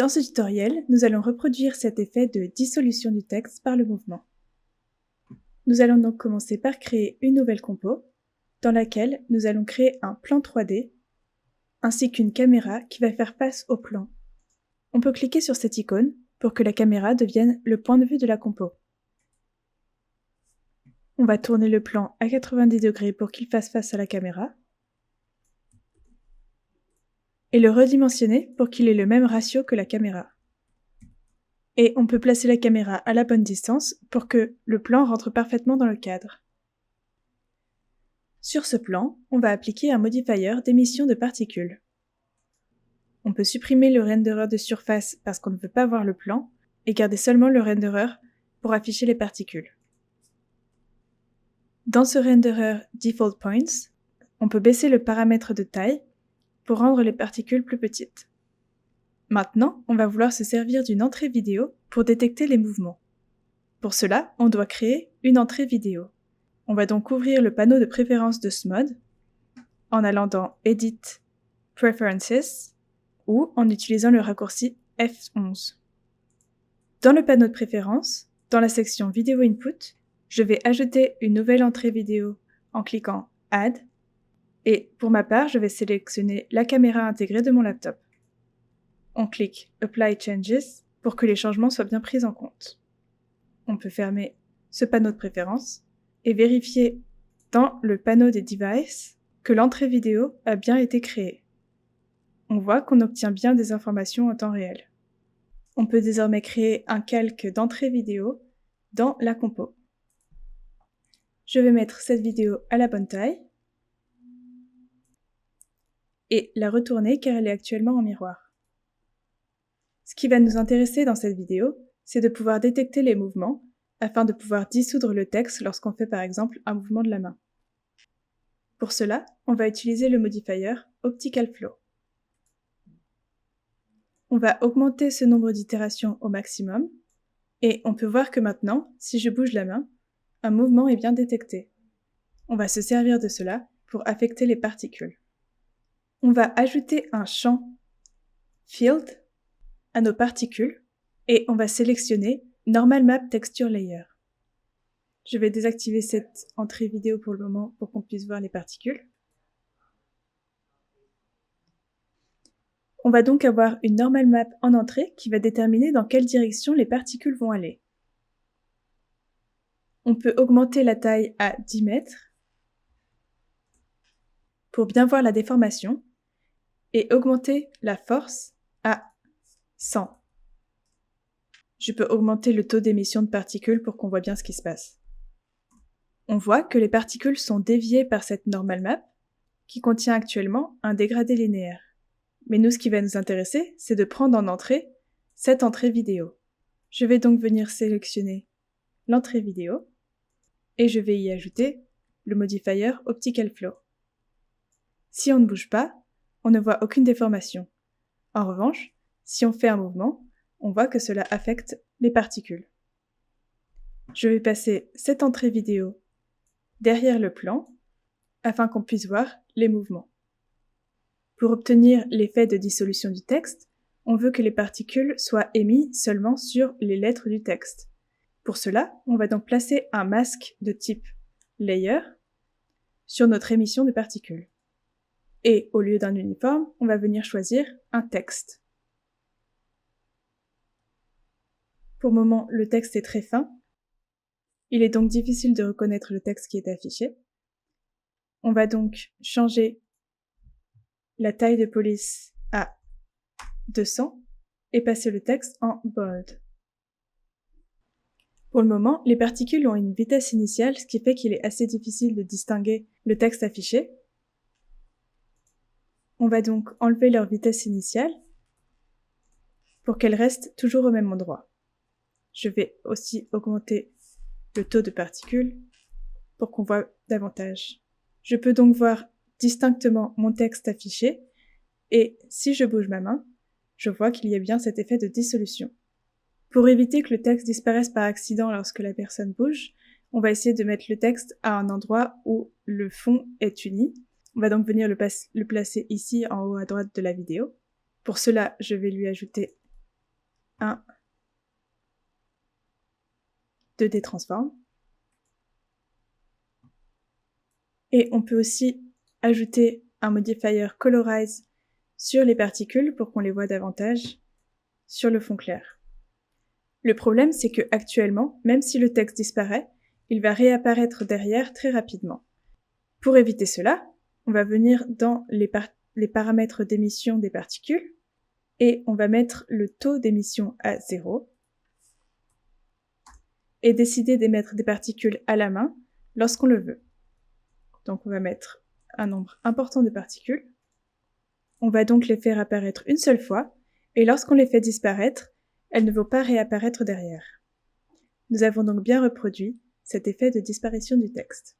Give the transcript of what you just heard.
Dans ce tutoriel, nous allons reproduire cet effet de dissolution du texte par le mouvement. Nous allons donc commencer par créer une nouvelle compo, dans laquelle nous allons créer un plan 3D, ainsi qu'une caméra qui va faire face au plan. On peut cliquer sur cette icône pour que la caméra devienne le point de vue de la compo. On va tourner le plan à 90 degrés pour qu'il fasse face à la caméra, et le redimensionner pour qu'il ait le même ratio que la caméra. Et on peut placer la caméra à la bonne distance pour que le plan rentre parfaitement dans le cadre. Sur ce plan, on va appliquer un modifier d'émission de particules. On peut supprimer le renderer de surface parce qu'on ne veut pas voir le plan, et garder seulement le renderer pour afficher les particules. Dans ce renderer Default Points, on peut baisser le paramètre de taille pour rendre les particules plus petites. Maintenant, on va vouloir se servir d'une entrée vidéo pour détecter les mouvements. Pour cela, on doit créer une entrée vidéo. On va donc ouvrir le panneau de préférence de ce mode en allant dans Edit, Preferences ou en utilisant le raccourci F11. Dans le panneau de préférence, dans la section Video Input, je vais ajouter une nouvelle entrée vidéo en cliquant Add et pour ma part, je vais sélectionner la caméra intégrée de mon laptop. On clique Apply Changes pour que les changements soient bien pris en compte. On peut fermer ce panneau de préférence et vérifier dans le panneau des devices que l'entrée vidéo a bien été créée. On voit qu'on obtient bien des informations en temps réel. On peut désormais créer un calque d'entrée vidéo dans la compo. Je vais mettre cette vidéo à la bonne taille et la retourner car elle est actuellement en miroir. Ce qui va nous intéresser dans cette vidéo, c'est de pouvoir détecter les mouvements afin de pouvoir dissoudre le texte lorsqu'on fait par exemple un mouvement de la main. Pour cela, on va utiliser le modifier Optical Flow. On va augmenter ce nombre d'itérations au maximum et on peut voir que maintenant, si je bouge la main, un mouvement est bien détecté. On va se servir de cela pour affecter les particules. On va ajouter un champ Field à nos particules et on va sélectionner Normal Map Texture Layer. Je vais désactiver cette entrée vidéo pour le moment pour qu'on puisse voir les particules. On va donc avoir une Normal Map en entrée qui va déterminer dans quelle direction les particules vont aller. On peut augmenter la taille à 10 mètres pour bien voir la déformation et augmenter la force à 100. Je peux augmenter le taux d'émission de particules pour qu'on voit bien ce qui se passe. On voit que les particules sont déviées par cette normal map qui contient actuellement un dégradé linéaire. Mais nous, ce qui va nous intéresser, c'est de prendre en entrée cette entrée vidéo. Je vais donc venir sélectionner l'entrée vidéo et je vais y ajouter le modifier Optical Flow. Si on ne bouge pas, on ne voit aucune déformation. En revanche, si on fait un mouvement, on voit que cela affecte les particules. Je vais passer cette entrée vidéo derrière le plan afin qu'on puisse voir les mouvements. Pour obtenir l'effet de dissolution du texte, on veut que les particules soient émises seulement sur les lettres du texte. Pour cela, on va donc placer un masque de type Layer sur notre émission de particules. Et au lieu d'un uniforme, on va venir choisir un texte. Pour le moment, le texte est très fin. Il est donc difficile de reconnaître le texte qui est affiché. On va donc changer la taille de police à 200 et passer le texte en bold. Pour le moment, les particules ont une vitesse initiale, ce qui fait qu'il est assez difficile de distinguer le texte affiché. On va donc enlever leur vitesse initiale pour qu'elles restent toujours au même endroit. Je vais aussi augmenter le taux de particules pour qu'on voit davantage. Je peux donc voir distinctement mon texte affiché et si je bouge ma main, je vois qu'il y a bien cet effet de dissolution. Pour éviter que le texte disparaisse par accident lorsque la personne bouge, on va essayer de mettre le texte à un endroit où le fond est uni. On va donc venir le placer ici en haut à droite de la vidéo. Pour cela, je vais lui ajouter 1, 2D transform. Et on peut aussi ajouter un modifier colorize sur les particules pour qu'on les voit davantage sur le fond clair. Le problème, c'est que actuellement, même si le texte disparaît, il va réapparaître derrière très rapidement. Pour éviter cela, on va venir dans les paramètres d'émission des particules et on va mettre le taux d'émission à 0 et décider d'émettre des particules à la main lorsqu'on le veut. Donc on va mettre un nombre important de particules. On va donc les faire apparaître une seule fois et lorsqu'on les fait disparaître, elles ne vont pas réapparaître derrière. Nous avons donc bien reproduit cet effet de disparition du texte.